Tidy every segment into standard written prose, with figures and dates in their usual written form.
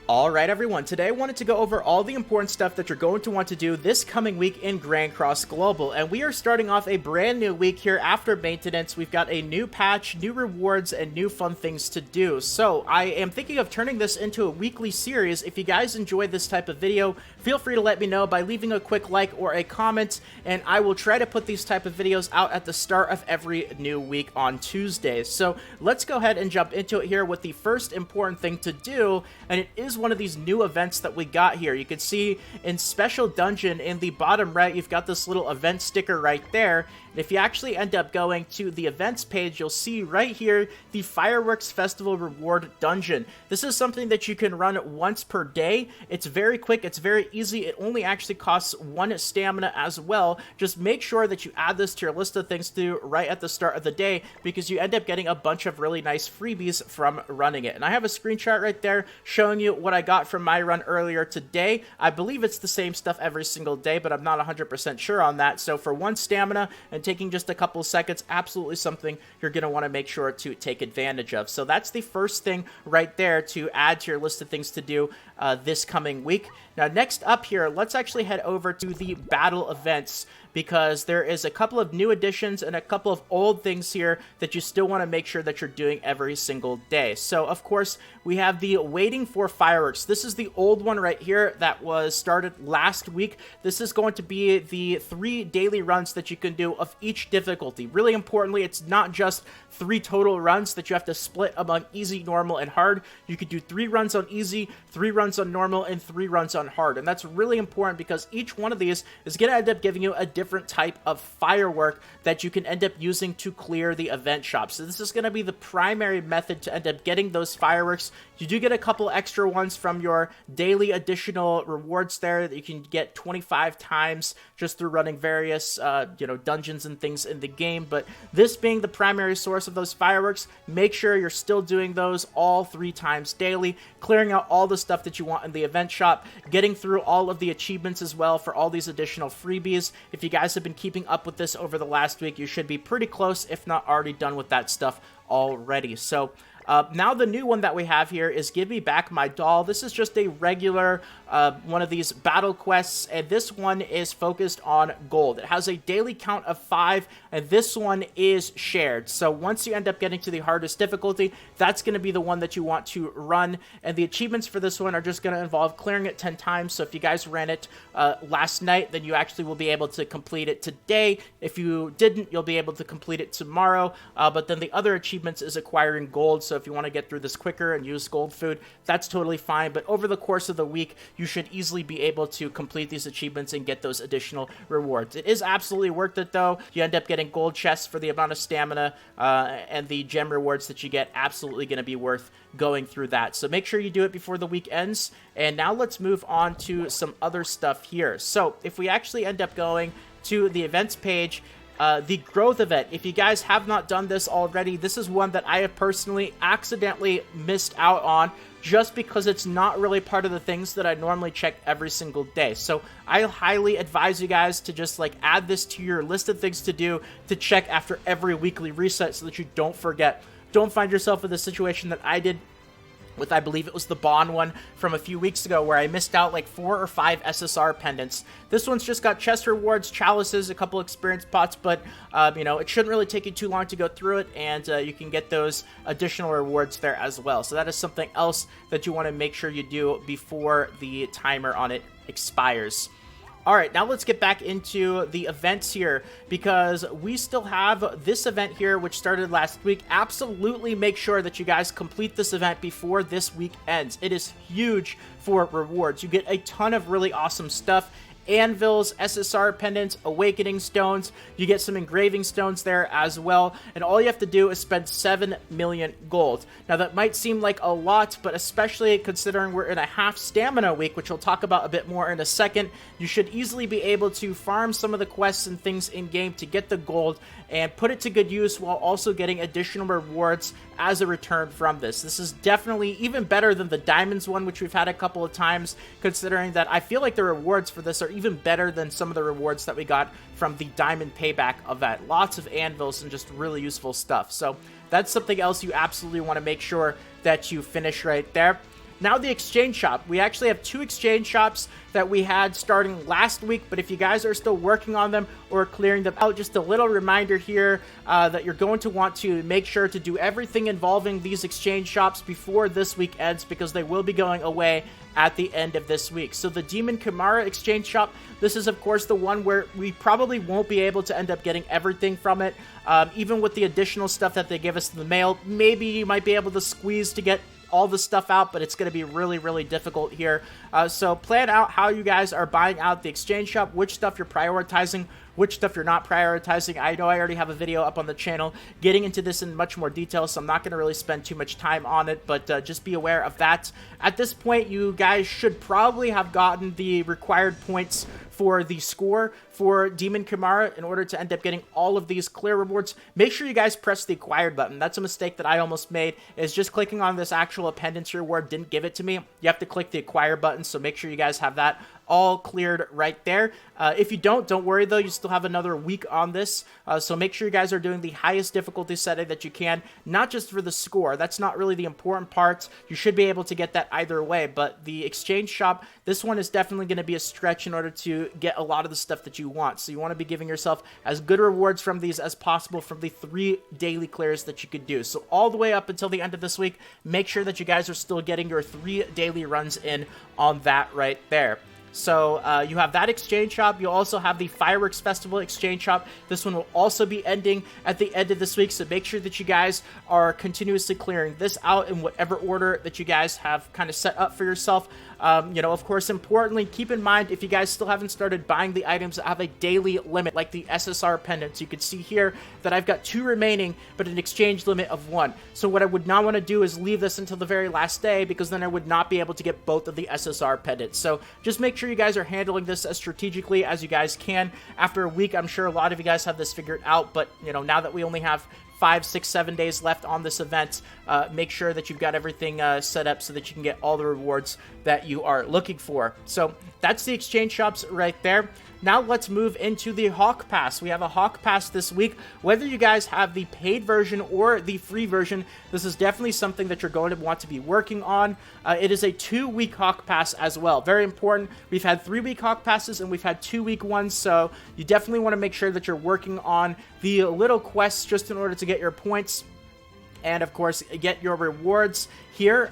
Alright everyone, today I wanted to go over all the important stuff that you're going to want to do this coming week in Grand Cross Global, and we are starting off a brand new week here after maintenance. We've got a new patch, new rewards, and new fun things to do. So I am thinking of turning this into a weekly series. If you guys enjoy this type of video, feel free to let me know by leaving a quick like or a comment, and I will try to put these type of videos out at the start of every new week on Tuesdays. So let's go ahead and jump into it here with the first important thing to do, and it is one of these new events that we got here. You can see in Special Dungeon in the bottom right, you've got this little event sticker right there. And if you actually end up going to the events page, you'll see right here the Fireworks Festival Reward Dungeon. This is something that you can run once per day. It's very quick, it's very easy. It only actually costs 1 stamina as well. Just make sure that you add this to your list of things to do right at the start of the day, because you end up getting a bunch of really nice freebies from running it. And I have a screenshot right there showing you what I got from my run earlier today. I believe it's the same stuff every single day, but I'm not 100% sure on that. So for 1 stamina and taking just a couple seconds, absolutely something you're going to want to make sure to take advantage of. So that's the first thing right there to add to your list of things to do this coming week. Now next up here, let's actually head over to the battle events, because there is a couple of new additions and a couple of old things here that you still want to make sure that you're doing every single day. So of course we have the Waiting for Fireworks. This is the old one right here that was started last week. This is going to be the 3 daily runs that you can do of each difficulty. Really importantly, it's not just 3 total runs that you have to split among easy, normal, and hard. You could do 3 runs on easy, 3 runs on normal, and 3 runs on hard. And that's really important because each one of these is going to end up giving you a different type of firework that you can end up using to clear the event shop. So this is going to be the primary method to end up getting those fireworks. You do get a couple extra ones from your daily additional rewards there that you can get 25 times just through running various dungeons and things in the game. But this being the primary source of those fireworks, make sure you're still doing those all 3 times daily, clearing out all the stuff that you want in the event shop, getting through all of the achievements as well for all these additional freebies. If you guys have been keeping up with this over the last week, you should be pretty close, if not already done with that stuff already. So now the new one that we have here is Give Me Back My Doll. This is just a regular one of these battle quests, and this one is focused on gold. It has a daily count of 5, and this one is shared. So once you end up getting to the hardest difficulty, that's going to be the one that you want to run, and the achievements for this one are just going to involve clearing it 10 times. So if you guys ran it last night, then you actually will be able to complete it today. If you didn't, you'll be able to complete it tomorrow, but then the other achievements is acquiring gold. So if you want to get through this quicker and use gold food, that's totally fine. But over the course of the week, you should easily be able to complete these achievements and get those additional rewards. It is absolutely worth it though. You end up getting gold chests for the amount of stamina, and the gem rewards that you get, absolutely going to be worth going through that. So make sure you do it before the week ends. And now let's move on to some other stuff here. So if we actually end up going to the events page, the growth event, if you guys have not done this already, this is one that I have personally accidentally missed out on just because it's not really part of the things that I normally check every single day. So I highly advise you guys to just add this to your list of things to do to check after every weekly reset so that you don't forget. Don't find yourself in the situation that I did with, I believe it was the Bond one from a few weeks ago, where I missed out 4 or 5 SSR pendants. This one's just got chest rewards, chalices, a couple experience pots, but it shouldn't really take you too long to go through it, and you can get those additional rewards there as well. So that is something else that you want to make sure you do before the timer on it expires. Alright, now let's get back into the events here, because we still have this event here which started last week. Absolutely make sure that you guys complete this event before this week ends. It is huge for rewards. You get a ton of really awesome stuff. Anvils, SSR pendants, awakening stones. You get some engraving stones there as well, and all you have to do is spend 7 million gold. Now that might seem like a lot, but especially considering we're in a half stamina week, which we'll talk about a bit more in a second, you should easily be able to farm some of the quests and things in game to get the gold and put it to good use while also getting additional rewards as a return from this. This is definitely even better than the diamonds one, which we've had a couple of times, considering that I feel like the rewards for this are even better than some of the rewards that we got from the diamond payback event. Lots of anvils and just really useful stuff. So that's something else you absolutely want to make sure that you finish right there. Now the exchange shop. We actually have 2 exchange shops that we had starting last week, but if you guys are still working on them or clearing them out, just a little reminder here that you're going to want to make sure to do everything involving these exchange shops before this week ends, because they will be going away at the end of this week. So the Demon Kimahri exchange shop, this is of course the one where we probably won't be able to end up getting everything from it. Even with the additional stuff that they give us in the mail, maybe you might be able to squeeze to get all the stuff out, but it's going to be really, really difficult here. So plan out how you guys are buying out the exchange shop, which stuff you're prioritizing, which stuff you're not prioritizing. I know I already have a video up on the channel getting into this in much more detail, so I'm not going to really spend too much time on it, but just be aware of that. At this point, you guys should probably have gotten the required points for the score for Demon Kimahri in order to end up getting all of these clear rewards. Make sure you guys press the acquired button. That's a mistake that I almost made, is just clicking on this actual appendage reward didn't give it to me. You have to click the acquire button, so make sure you guys have that all cleared right there. If you don't worry though, you still have another week on this, so make sure you guys are doing the highest difficulty setting that you can, not just for the score. That's not really the important part. You should be able to get that either way, but the exchange shop, this one is definitely going to be a stretch in order to get a lot of the stuff that you want. So you want to be giving yourself as good rewards from these as possible from the 3 daily clears that you could do. So all the way up until the end of this week, make sure that you guys are still getting your 3 daily runs in on that right there. So you have that exchange shop. You'll also have the Fireworks Festival exchange shop. This one will also be ending at the end of this week, so make sure that you guys are continuously clearing this out in whatever order that you guys have kind of set up for yourself. You know, of course, importantly, keep in mind, if you guys still haven't started buying the items that have a daily limit, like the SSR pendants, you can see here that I've got 2 remaining, but an exchange limit of 1. So what I would not want to do is leave this until the very last day, because then I would not be able to get both of the SSR pendants. So just make sure you guys are handling this as strategically as you guys can. After a week, I'm sure a lot of you guys have this figured out, but, you know, now that we only have 5, 6, 7 days left on this event, make sure that you've got everything set up so that you can get all the rewards that you are looking for. So that's the exchange shops right there. Now let's move into the Hawk Pass. We have a Hawk Pass this week. Whether you guys have the paid version or the free version, this is definitely something that you're going to want to be working on. It is a 2-week Hawk Pass as well. Very important. We've had 3-week Hawk Passes and we've had 2-week ones, so you definitely want to make sure that you're working on the little quests just in order to get your points and of course get your rewards here.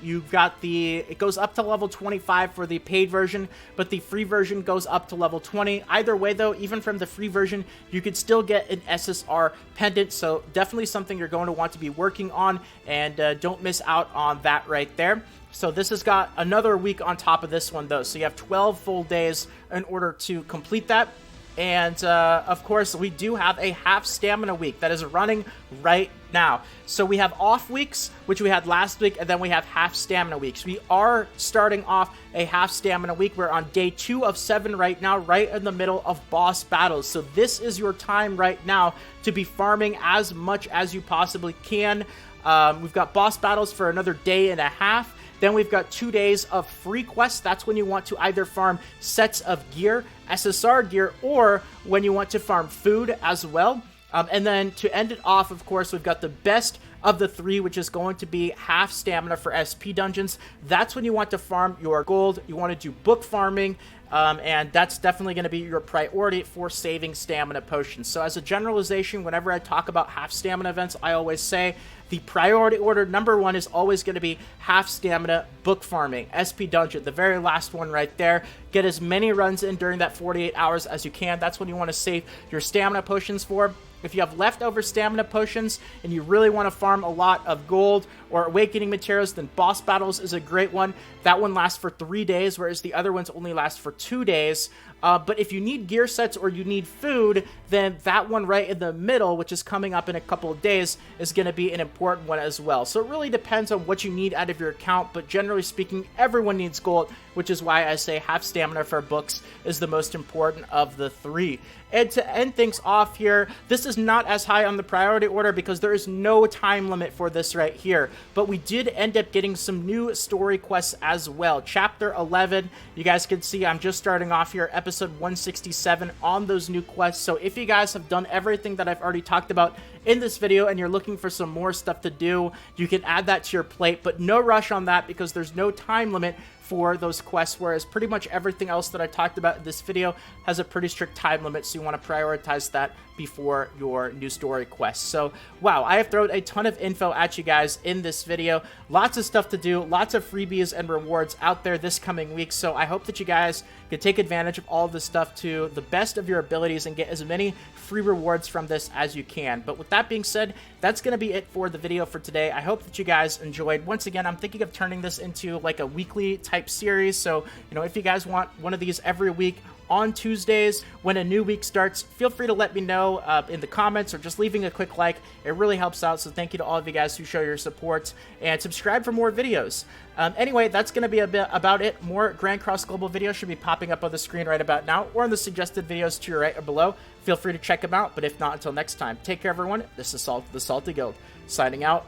You've got it goes up to level 25 for the paid version, but the free version goes up to level 20. Either way though, even from the free version, you could still get an SSR pendant, so definitely something you're going to want to be working on, and don't miss out on that right there. So this has got another week on top of this one though, so you have 12 full days in order to complete that. And, of course, we do have a half stamina week that is running right now. So we have off weeks, which we had last week, and then we have half stamina weeks. We are starting off a half stamina week. We're on day 2 of 7 right now, right in the middle of boss battles. So this is your time right now to be farming as much as you possibly can. We've got boss battles for another day and a half. Then we've got 2 days of free quests. That's when you want to either farm sets of gear, SSR gear, or when you want to farm food as well. And then to end it off, of course, we've got the best of the 3, which is going to be half stamina for SP dungeons. That's when you want to farm your gold. You want to do book farming, and that's definitely going to be your priority for saving stamina potions. So as a generalization, whenever I talk about half stamina events, I always say the priority order number 1 is always going to be half stamina book farming, SP dungeon, the very last one right there. Get as many runs in during that 48 hours as you can. That's when you want to save your stamina potions for. If you have leftover stamina potions and you really want to farm a lot of gold or awakening materials, then boss battles is a great one. That one lasts for 3 days, whereas the other ones only last for 2 days. But if you need gear sets or you need food, then that one right in the middle, which is coming up in a couple of days, is going to be an important one as well. So it really depends on what you need out of your account, but generally speaking, everyone needs gold, which is why I say half stamina for books is the most important of the 3. And to end things off here, this is is not as high on the priority order because there is no time limit for this right here. But we did end up getting some new story quests as well. Chapter 11, you guys can see I'm just starting off here, episode 167 on those new quests. So if you guys have done everything that I've already talked about in this video and you're looking for some more stuff to do, you can add that to your plate, but no rush on that because there's no time limit for those quests, whereas pretty much everything else that I talked about in this video has a pretty strict time limit, so you want to prioritize that before your new story quest. So, wow, I have thrown a ton of info at you guys in this video. Lots of stuff to do, lots of freebies and rewards out there this coming week, so I hope that you guys can take advantage of all of this stuff to the best of your abilities and get as many free rewards from this as you can. But with that being said, that's going to be it for the video for today. I hope that you guys enjoyed. Once again, I'm thinking of turning this into like a weekly type series, so, you know, if you guys want one of these every week on Tuesdays when a new week starts, feel free to let me know in the comments or just leaving a quick like. It really helps out, so thank you to all of you guys who show your support, and subscribe for more videos. Anyway, that's going to be a bit about it. More Grand Cross Global videos should be popping up on the screen right about now, or in the suggested videos to your right or below. Feel free to check them out, but if not, until next time, take care everyone. This is Salt, the Salty Guild, signing out.